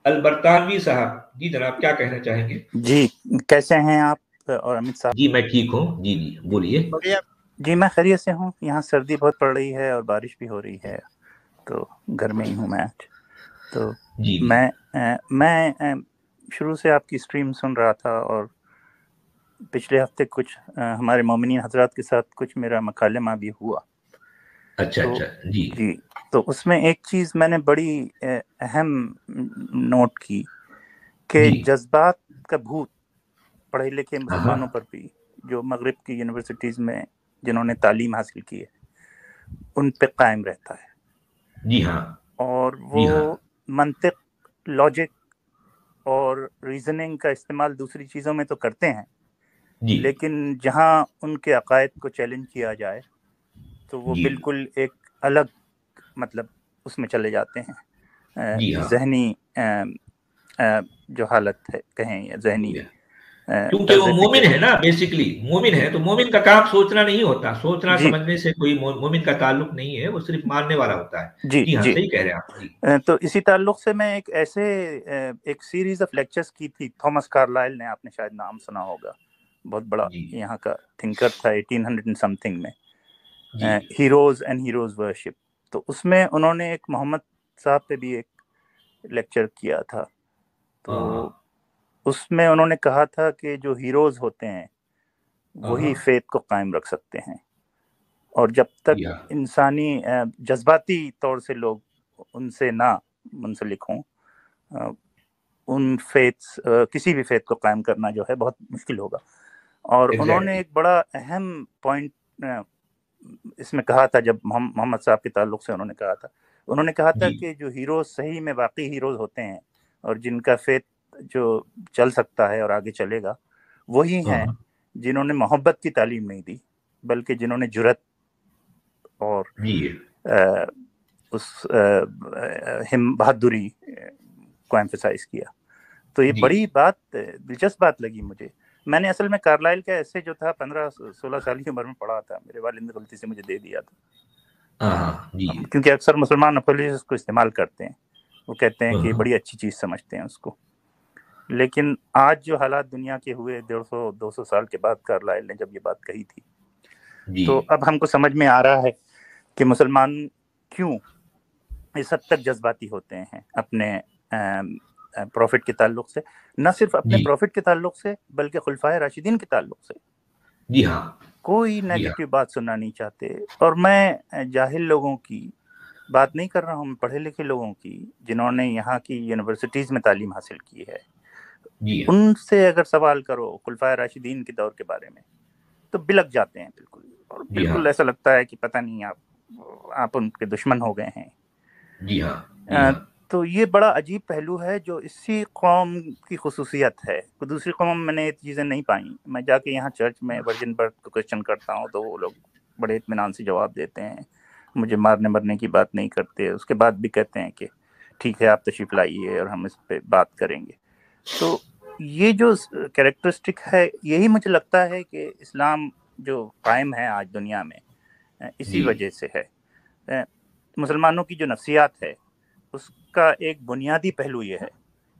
البرطانوی صاحب، جی جناب کیا کہنا چاہیں گے؟ جی کیسے ہیں آپ اور امت صاحب؟ جی میں ٹھیک ہوں، جی جی بولیے۔ بڑھیا جی، میں خیریت سے ہوں۔ یہاں سردی بہت پڑ رہی ہے اور بارش بھی ہو رہی ہے، تو گھر میں ہی ہوں میں آج۔ تو جی جی میں شروع سے آپ کی اسٹریم سن رہا تھا، اور پچھلے ہفتے کچھ ہمارے مومنین حضرات کے ساتھ کچھ میرا مکالمہ بھی ہوا۔ اچھا تو اچھا جی جی، تو اس میں ایک چیز میں نے بڑی اہم نوٹ کی کہ جی جذبات کا بھوت پڑھے لکھے ہاں مسلمانوں پر بھی، جو مغرب کی یونیورسٹیز میں جنہوں نے تعلیم حاصل کی ہے، ان پہ قائم رہتا ہے، جی ہاں اور وہ جی ہاں منطق، لاجک اور ریزننگ کا استعمال دوسری چیزوں میں تو کرتے ہیں، جی لیکن جہاں ان کے عقائد کو چیلنج کیا جائے تو وہ جی بالکل ایک الگ مطلب اس میں چلے جاتے ہیں، جی ہاں ذہنی جو حالت ہے کہیں، یا ذہنی کیونکہ طرز وہ مومن فکر۔ ہے نا، بیسیکلی مومن ہے، تو مومن کا کام سوچنا نہیں ہوتا، سوچنا جی سمجھنے سے کوئی مومن کا تعلق نہیں ہے، وہ صرف ماننے والا ہوتا ہے۔ جی جی ہاں جی صحیح کہہ رہے ہیں آپ، جی تو اسی تعلق سے میں ایک سیریز آف لیکچرز کی تھی۔ تھامس کارلائل نے، آپ نے شاید نام سنا ہوگا، بہت بڑا جی یہاں کا تھنکر تھا 1800 سم تھنگ میں، جی ہیروز اینڈ ہیروز ورشپ۔ تو اس میں انہوں نے ایک محمد صاحب پہ بھی ایک لیکچر کیا تھا، تو ہاں اس میں انہوں نے کہا تھا کہ جو ہیروز ہوتے ہیں وہی ہاں فیتھ کو قائم رکھ سکتے ہیں، اور جب جی تک ہاں انسانی جذباتی طور سے لوگ ان سے نہ منسلک ہوں، ان فیتھ کسی بھی فیتھ کو قائم کرنا جو ہے بہت مشکل ہوگا۔ اور انہوں نے ایگزیکٹلی ایک بڑا اہم پوائنٹ اس میں کہا تھا، جب محمد صاحب کے تعلق سے انہوں نے کہا تھا جی کہ جو ہیروز صحیح میں واقعی ہیروز ہوتے ہیں، اور جن کا فیتھ جو چل سکتا ہے اور آگے چلے گا، وہی ہاں ہیں جنہوں نے محبت کی تعلیم نہیں دی، بلکہ جنہوں نے جرت اور جی اس بہادری کو ایمفسائز کیا۔ تو یہ جی بڑی بات، دلچسپ بات لگی مجھے۔ میں نے اصل میں کارلائل کا ایسے جو تھا 15-16 سال کی عمر میں پڑھا تھا، میرے والد نے غلطی سے مجھے دے دیا ہاں ہاں جی تھا، کیونکہ اکثر مسلمان اپولوجسٹ کو استعمال کرتے ہیں، وہ کہتے ہیں کہ یہ ہاں بڑی اچھی چیز سمجھتے ہیں اس کو۔ لیکن آج جو حالات دنیا کے ہوئے 150-200 سال کے بعد کارلائل نے جب یہ بات کہی تھی، جی تو اب ہم کو سمجھ میں آ رہا ہے کہ مسلمان کیوں اس حد تک جذباتی ہوتے ہیں اپنے پروفٹ کے تعلق سے، نہ صرف اپنے جی پروفٹ کے تعلق سے بلکہ خلفائے راشدین کے تعلق سے جی ہاں کوئی جی ہاں نیگیٹو بات سننا نہیں چاہتے۔ اور میں جاہل لوگوں کی بات نہیں کر رہا ہوں، پڑھے لکھے لوگوں کی، جنہوں نے یہاں کی یونیورسٹیز میں تعلیم حاصل کی ہے، جی ہاں ان سے اگر سوال کرو خلفائے راشدین کے دور کے بارے میں تو بلک جاتے ہیں بالکل، اور جی ہاں بالکل ایسا لگتا ہے کہ پتہ نہیں آپ ان کے دشمن ہو گئے ہیں۔ جی ہاں جی ہاں تو یہ بڑا عجیب پہلو ہے جو اسی قوم کی خصوصیت ہے، دوسری قوم میں نے یہ چیزیں نہیں پائیں۔ میں جا کے یہاں چرچ میں ورجن برتھ کو کوشچن کرتا ہوں تو وہ لوگ بڑے اطمینان سے جواب دیتے ہیں، مجھے مارنے مرنے کی بات نہیں کرتے، اس کے بعد بھی کہتے ہیں کہ ٹھیک ہے آپ تشریف لائیے اور ہم اس پہ بات کریں گے۔ تو یہ جو کیریکٹرسٹک ہے، یہی مجھے لگتا ہے کہ اسلام جو قائم ہے آج دنیا میں اسی جی وجہ سے ہے۔ مسلمانوں کی جو نفسیات ہے اس کا ایک بنیادی پہلو یہ ہے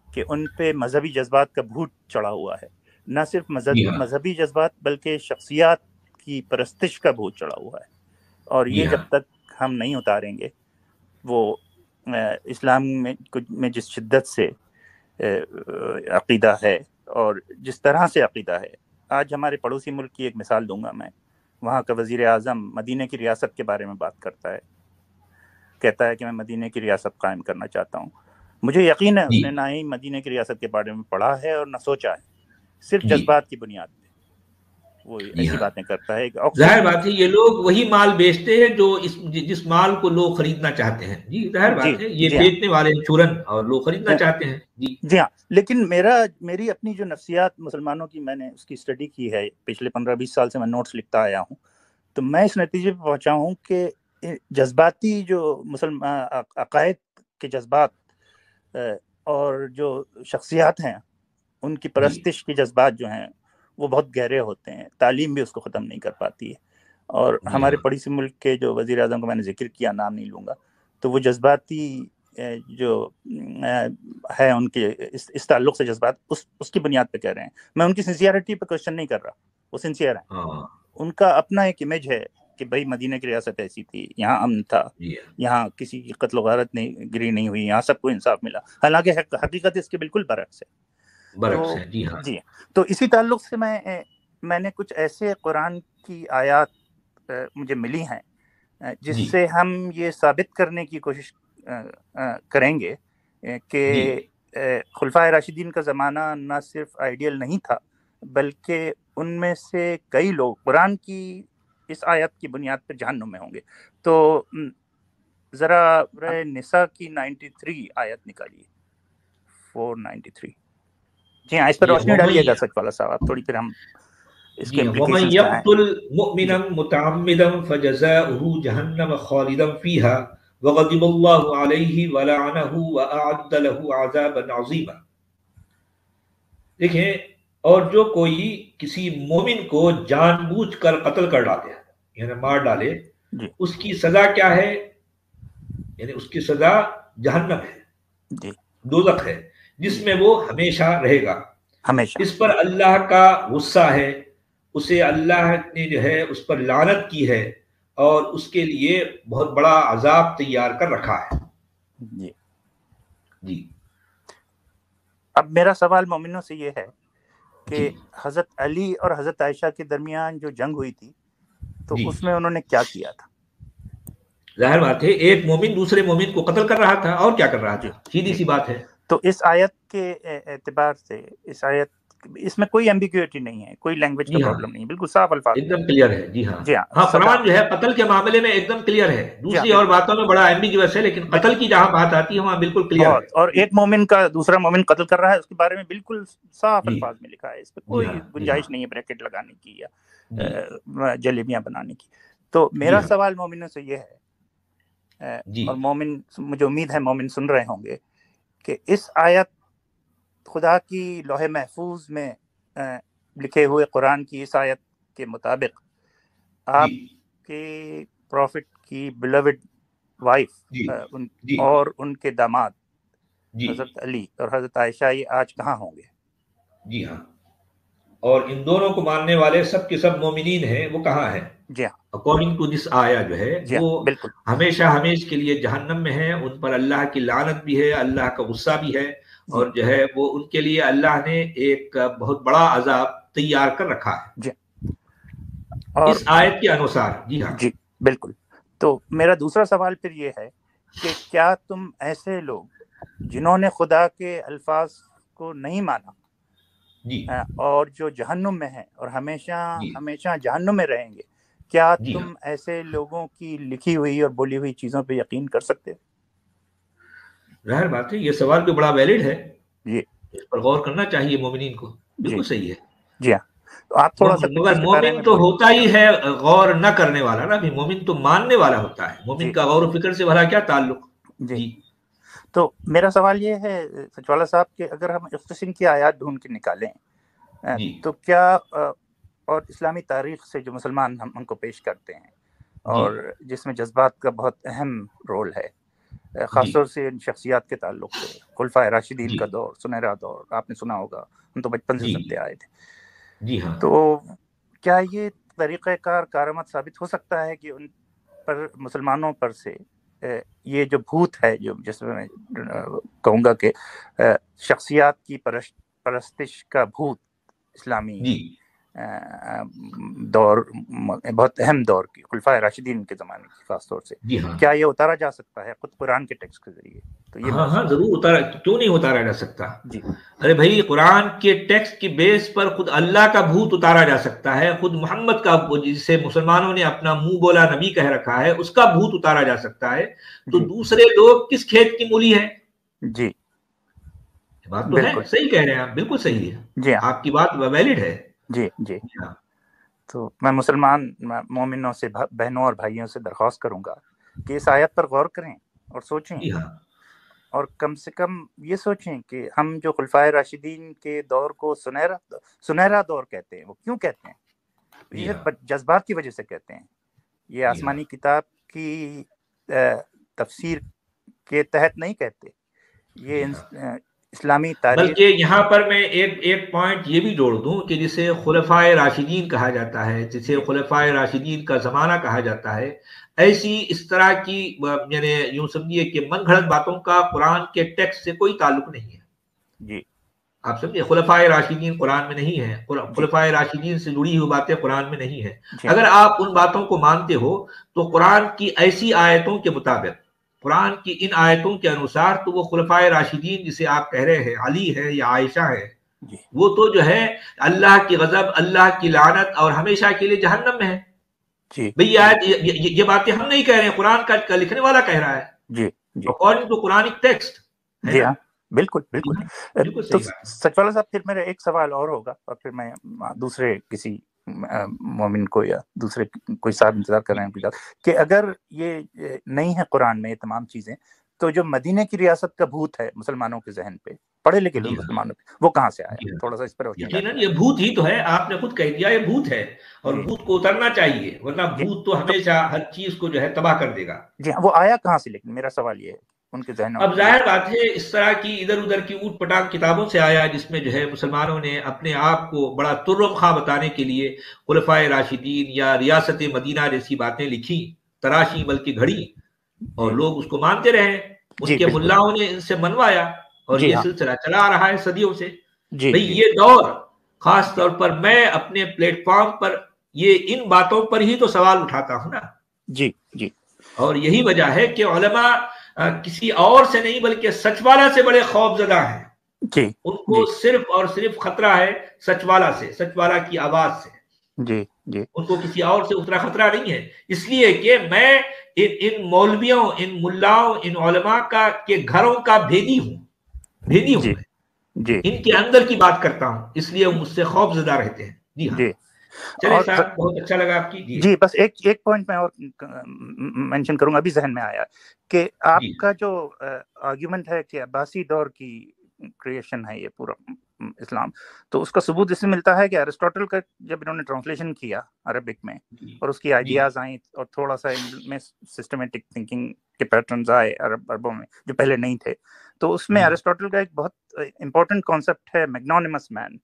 کہ ان پہ مذہبی جذبات کا بھوت چڑھا ہوا ہے، نہ صرف جی ہاں مذہبی جذبات بلکہ شخصیات کی پرستش کا بھوت چڑھا ہوا ہے، اور جی یہ ہاں جب تک ہم نہیں اتاریں گے، وہ اسلام میں جس شدت سے عقیدہ ہے اور جس طرح سے عقیدہ ہے، آج ہمارے پڑوسی ملک کی ایک مثال دوں گا میں، وہاں کا وزیر اعظم مدینہ کی ریاست کے بارے میں بات کرتا ہے، کہتا ہے کہ میں مدینہ کی ریاست قائم کرنا چاہتا ہوں۔ مجھے یقین ہے اس جی نے نہ ہی مدینہ کی ریاست کے بارے میں پڑھا ہے اور نہ سوچا ہے، صرف جی جذبات کی بنیاد پہ وہ جی ایسی ہاں باتیں کرتا ہے کہ ظاہر آکسیجن۔ بات ہے یہ لوگ وہی مال بیچتے ہیں جو جس مال کو لوگ خریدنا چاہتے ہیں، جی ظاہر جی بات ہے یہ جی ہاں بیچنے والے ہیں چورن، اور لوگ خریدنا چاہتے ہیں۔ جی جی ہاں، لیکن میری اپنی جو نفسیات مسلمانوں کی، میں نے اس کی اسٹڈی کی ہے پچھلے 15-20 سال سے، میں نوٹس لکھتا آیا ہوں، تو میں اس نتیجے پہ پہنچا ہوں کہ جذباتی جو عقائد کے جذبات اور جو شخصیات ہیں ان کی جی پرستش کے جذبات جو ہیں وہ بہت گہرے ہوتے ہیں، تعلیم بھی اس کو ختم نہیں کر پاتی ہے۔ اور جی ہمارے ہاں پڑوسی ملک کے جو وزیر اعظم کو میں نے ذکر کیا، نام نہیں لوں گا، تو وہ جذباتی جو ہے ان کے اس تعلق سے جذبات، اس کی بنیاد پہ کہہ رہے ہیں. میں ان کی سنسیئرٹی پہ کوشچن نہیں کر رہا، وہ سنسیئر ہیں. ہاں ان کا اپنا ایک امیج ہے کہ بھائی مدینہ کی ریاست ایسی تھی، یہاں امن تھا، جی یہاں کسی کی قتل و غارت نہیں گری نہیں ہوئی، یہاں سب کو انصاف ملا. حالانکہ حقیقت اس کے بالکل برعکس ہے. برعکس تو ہے. جی ہاں جی، تو اسی تعلق سے میں نے کچھ ایسے قرآن کی آیات مجھے ملی ہیں جس جی سے ہم یہ ثابت کرنے کی کوشش کریں گے کہ جی خلفائے راشدین کا زمانہ نہ صرف آئیڈیل نہیں تھا، بلکہ ان میں سے کئی لوگ قرآن کی اس آیت کی بنیاد پر جہنم میں ہوں گے. تو ذرا نساء کی 93 آیت نکالیے، 493. جی ہاں، اس پر جی روشنی ڈالیے گا سچ والا صاحب آپ تھوڑی، پھر ہم اس کے جی ومن امپلیکیشنز کیا ہیں. يقتل جی مؤمنا متعمدا فجزاؤه جهنم خالدا فيها وغضب الله عليه ولعنه واعد له عذابا عظيما. دیکھیں، اور جو کوئی کسی مومن کو جان بوجھ کر قتل کر ڈالے، یعنی مار ڈالے، جی اس کی سزا کیا ہے؟ یعنی اس کی سزا جہنم ہے، جی دوزخ ہے، جس جی میں وہ ہمیشہ رہے گا. ہمیشہ. اس پر اللہ کا غصہ ہے، اسے اللہ نے جو ہے اس پر لعنت کی ہے، اور اس کے لیے بہت بڑا عذاب تیار کر رکھا ہے. جی جی اب میرا سوال مومنوں سے یہ ہے جی کہ حضرت علی اور حضرت عائشہ کے درمیان جو جنگ ہوئی تھی تو جی اس میں انہوں نے کیا کیا تھا؟ ظاہر بات ہے ایک مومن دوسرے مومن کو قتل کر رہا تھا، اور کیا کر رہا جی تھا، سیدھی جی سی بات ہے. تو اس آیت کے اعتبار سے اس میں کوئی ایمبیگوٹی نہیں ہے، کوئی لینگویج کا جی ہاں پرابلم نہیں، بالکل صاف الفاظ ایک میں دم ہے. کلیئر ہے. جی ہاں جی ہاں، ہاں سزا. قرآن جو ہے قتل کے معاملے میں ایک دم کلیئر ہے، جی ہاں دوسری اور بالکل باتوں میں بڑا ایمبیگوس ہے، لیکن قتل کی جہاں بات آتی ہے وہاں بالکل کلیئر ہے. بہت. اور ایک مومن کا دوسرا مومن قتل کر رہا ہے، اس کے بارے میں بالکل صاف جی الفاظ میں لکھا ہے، اس پہ جی ہاں کوئی جی ہاں گنجائش نہیں ہے بریکٹ لگانے کی جی یا جلیبیاں بنانے کی. تو جی میرا ہاں سوال مومنوں سے یہ ہے، جی اور مومن، مجھے امید ہے مومن سن رہے ہوں گے، کہ اس آیت خدا کی لوح محفوظ میں لکھے ہوئے قرآن کی اس آیت کے مطابق جی آپ کے پروفٹ کی بلوڈ وائف جی جی اور ان کے داماد جی حضرت علی اور حضرت عائشہ یہ آج کہاں ہوں گے؟ جی ہاں، اور ان دونوں کو ماننے والے سب کے سب مومنین ہیں، وہ کہاں ہیں؟ جی ہاں اکارڈنگ ٹو دس آیا جو ہے جی ہاں وہ بالکل. ہمیشہ ہمیش کے لیے جہنم میں ہے، ان پر اللہ کی لعنت بھی ہے، اللہ کا غصہ بھی ہے، جی اور جو ہے وہ ان کے لیے اللہ نے ایک بہت بڑا عذاب تیار کر رکھا ہے جی اور اس آیت کے انوسار. جی ہاں جی بالکل. تو میرا دوسرا سوال پھر یہ ہے کہ کیا تم ایسے لوگ جنہوں نے خدا کے الفاظ کو نہیں مانا جی اور جو جہنم میں ہیں اور ہمیشہ جی ہمیشہ جہنم میں رہیں گے، کیا جی ہاں تم ایسے لوگوں کی لکھی ہوئی اور بولی ہوئی چیزوں پہ یقین کر سکتے ہو؟ ظاہر بات ہے یہ سوال بھی بڑا ویلڈ ہے، جی اس پر غور کرنا چاہیے مومنین کو. جی بالکل صحیح ہے. جی ہاں. تو آپ تھوڑا سا کچھ مگر اس کے بارے مومن میں تو بولیے. ہوتا ہی ہے غور نہ کرنے والا نا، بھی مومن تو ماننے والا ہوتا ہے، مومن جی کا غور و فکر سے بھلا کیا تعلق. جی جی تو میرا سوال یہ ہے سچوالا صاحب کہ اگر ہم اس قسم کی آیات ڈھونڈ کے نکالیں جی تو کیا اور اسلامی تاریخ سے جو مسلمان ہم کو پیش کرتے ہیں جی اور جس میں جذبات کا بہت اہم رول ہے، خاص جی طور سے ان شخصیات کے تعلق سے، خلفائے راشدین جی کا دور، سنہرا دور، آپ نے سنا ہوگا، ہم تو بچپن سے جی سنتے آئے تھے. جی ہاں تو کیا یہ طریقہ کار کارآمد ثابت ہو سکتا ہے کہ ان پر، مسلمانوں پر سے یہ جو بھوت ہے، جو جس میں کہوں گا کہ شخصیات کی پرستش کا بھوت، اسلامی جی دور، بہت اہم دور کی خلفائے راشدین کے زمانے کی خاص طور سے، جی ہاں کیا یہ اتارا جا سکتا ہے خود قرآن کے ٹیکسٹ کے ذریعے؟ تو یہ ہاں میرا ہاں سوال ضرور اتارا، کیوں نہیں اتارا جا سکتا. ہے. جی ارے بھائی قرآن کے ٹیکسٹ کی بیس پر خود اللہ کا بھوت اتارا جا سکتا ہے، خود محمد کا، جسے مسلمانوں نے اپنا منہ بولا نبی کہہ رکھا ہے، اس کا بھوت اتارا جا سکتا ہے. تو جی دوسرے لوگ کس کھیت کی مولی ہیں؟ جی بات تو ہے، بالکل. صحیح کہہ رہے ہیں آپ، بالکل صحیح ہے، جی ہاں. آپ کی بات ویلڈ ہے. جی جی جی ہاں تو میں مسلمان مومنوں سے، بہنوں اور بھائیوں سے درخواست کروں گا کہ اس آیت پر غور کریں اور سوچیں، جی ہاں اور کم سے کم یہ سوچیں کہ ہم جو خلفائے راشدین کے دور کو سنہرا دور کہتے ہیں، وہ کیوں کہتے ہیں؟ جی یہ ہاں جذبات کی وجہ سے کہتے ہیں. یہ جی ہاں آسمانی کتاب کی تفسیر کے تحت نہیں کہتے. یہ جی ہاں اسلامی تاریخ. بلکہ یہاں پر میں ایک پوائنٹ یہ بھی جوڑ دوں کہ جسے خلفائے راشدین کہا جاتا ہے، جسے خلفائے راشدین کا زمانہ کہا جاتا ہے، ایسی اس طرح کی یعنی یوں سمجھیے کہ من گھڑت باتوں کا قرآن کے ٹیکسٹ سے کوئی تعلق نہیں ہے. جی آپ سمجھے، خلفائے راشدین قرآن میں نہیں ہے، خلفائے راشدین سے جڑی ہوئی باتیں قرآن میں نہیں ہیں. اگر آپ ان باتوں کو مانتے ہو تو قرآن کی ایسی آیتوں کے مطابق، قرآن کی ان آیتوں کے انوسار تو وہ خلفائے راشدین جسے آپ کہہ رہے ہیں علی ہے یا عائشہ ہے، وہ تو جو ہے اللہ کی غضب، اللہ کی لعنت اور ہمیشہ کے لیے جہنم میں ہے. بھئی یہ باتیں ہم نہیں کہہ رہے ہیں، قرآن کا لکھنے والا کہہ رہا ہے. جی اکارڈنگ ٹو قرآنک ٹیکسٹ. جی ہاں بالکل بالکل. تو سچوالا صاحب پھر میرا ایک سوال اور ہوگا اور پھر میں دوسرے کسی مومن کو یا دوسرے کوئی صاحب انتظار کر رہے ہیں کہ اگر یہ نہیں ہے قرآن میں یہ تمام چیزیں، تو جو مدینہ کی ریاست کا بھوت ہے مسلمانوں کے ذہن پہ، پڑھے لکھے لوگ مسلمانوں پہ، وہ کہاں سے آیا؟ تھوڑا سا اس پر یقیناً یہ بھوت ہی تو ہے، آپ نے خود کہہ دیا یہ بھوت ہے، اور بھوت کو اترنا چاہیے، ورنہ بھوت تو ہمیشہ ہر چیز کو جو ہے تباہ کر دے گا. جی وہ آیا کہاں سے؟ لیکن میرا سوال یہ ہے ان کے ذہنوں. اب ظاہر بات ہے اس طرح کی ادھر ادھر کی اوٹ پٹانگ کتابوں سے آیا، جس میں جو ہے مسلمانوں نے اپنے آپ کو بڑا ترم خواہ بتانے کے لیے خلفائے راشدین یا ریاست مدینہ جیسی باتیں لکھی، تراشی بلکہ گھڑی، اور لوگ اس کو مانتے رہے. ان کے ملاؤں نے ان سے منوایا اور یہ سلسلہ چلا آ رہا ہے صدیوں سے. بھئی یہ دور، خاص طور پر میں اپنے پلیٹ فارم پر یہ ان باتوں پر ہی تو سوال اٹھاتا ہوں نا. جی اور یہی وجہ ہے کہ علماء کسی اور سے نہیں بلکہ سچ والا سے بڑے خوف زدہ ہیں. ان کو صرف اور صرف خطرہ ہے سچ والا سے، سچ والا کی آواز سے. ان کو کسی اور سے اتنا خطرہ نہیں ہے، اس لیے کہ میں ان مولویوں، ان ملاؤں، ان علماء کا کے گھروں کا بھیدی ہوں ان کے اندر کی بات کرتا ہوں، اس لیے وہ مجھ سے خوف زدہ رہتے ہیں. جی ہاں چلے صاحب، بہت اچھا لگا آپ کی. جی بس ایک پوائنٹ میں اور مینشن کروں گا، ابھی ذہن میں آیا کہ آپ کا جو آرگیومنٹ ہے کہ عباسی دور کی کریشن ہے یہ پورا اسلام، تو اس کا ثبوت اس سے ملتا ہے کہ ارسطوٹل کا جب انہوں نے ٹرانسلیشن کیا عربک میں اور اس کی آئیڈیاز آئیں اور تھوڑا سا ان میں سسٹمیٹک تھنکنگ کے پیٹرنز آئے عربوں میں جو پہلے نہیں تھے، تو اس میں ارسطوٹل کا ایک بہت امپورٹنٹ کانسیپٹ ہے میگنانیمس مین.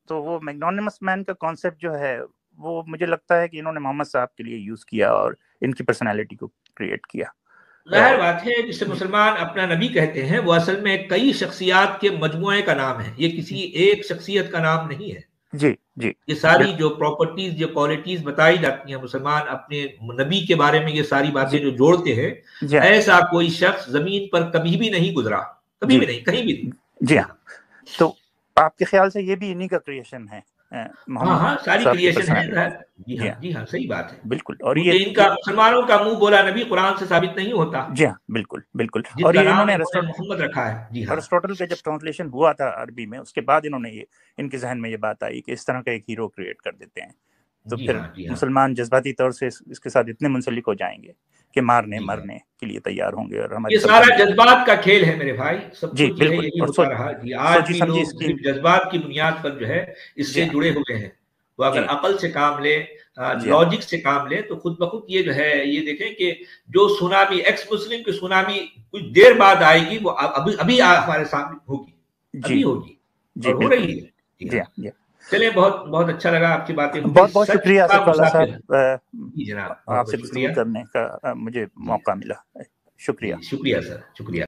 تو وہ میگنانیمس مین کا کانسیپٹ جو ہے وہ مجھے لگتا ہے کہ انہوں نے محمد صاحب کے لیے یوز کیا اور ان کی پرسنالٹی کو کریٹ کیا. ظاہر بات ہے جسے مسلمان اپنا نبی کہتے ہیں وہ اصل میں کئی شخصیات کے مجموعے کا نام ہے، یہ کسی ایک شخصیت کا نام نہیں ہے. جی یہ ساری جو پراپرٹیز، جو کوالٹیز بتائی جاتی ہیں مسلمان اپنے نبی کے بارے میں، یہ ساری باتیں جو جوڑتے ہیں، ایسا کوئی شخص زمین پر کبھی بھی نہیں گزرا، کبھی بھی نہیں، کہیں بھی نہیں. جی ہاں. تو آپ کے خیال سے یہ بھی انہی کا کریشن ہے؟ ہاں ساری کریشن ہے. جی ہاں صحیح بات ہے بالکل. اور یہ ان کا مسلمانوں کا منہ بولا نبی قرآن سے ثابت نہیں ہوتا. جی ہاں بالکل. اور یہ انہوں نے محمد رکھا ہے. جی ہاں ارسطوٹل کا جب ٹرانسلیشن ہوا تھا عربی میں، اس کے بعد انہوں نے ان کے ذہن میں یہ بات آئی کہ اس طرح کا ایک ہیرو کریٹ کر دیتے ہیں، تو پھر مسلمان جذباتی طور سے اس کے ساتھ اتنے منسلک ہو جائیں گے کہ مرنے کے لیے تیار ہوں گے. اور یہ سارا جذبات کا کھیل ہے میرے بھائی، سب جی بالکل. ہوتا رہا. آج بھی لوگ صرف جذبات کی بنیاد پر جو ہے اس سے جڑے ہوئے ہیں. وہ اگر عقل سے کام لے، لاجک سے کام لے، تو خود بخود یہ جو ہے، یہ دیکھیں کہ جو سونامی ایکس مسلم کی سونامی کچھ دیر بعد آئے گی، وہ ابھی ہمارے سامنے ہوگی، ابھی ہوگی اور ہو رہی ہے. جی چلیں، بہت بہت اچھا لگا آپ کی باتیں. بہت شکریہ سچوالا صاحب، جی جناب، آپ سے گفتگو کرنے کا مجھے موقع ملا. شکریہ سر، شکریہ.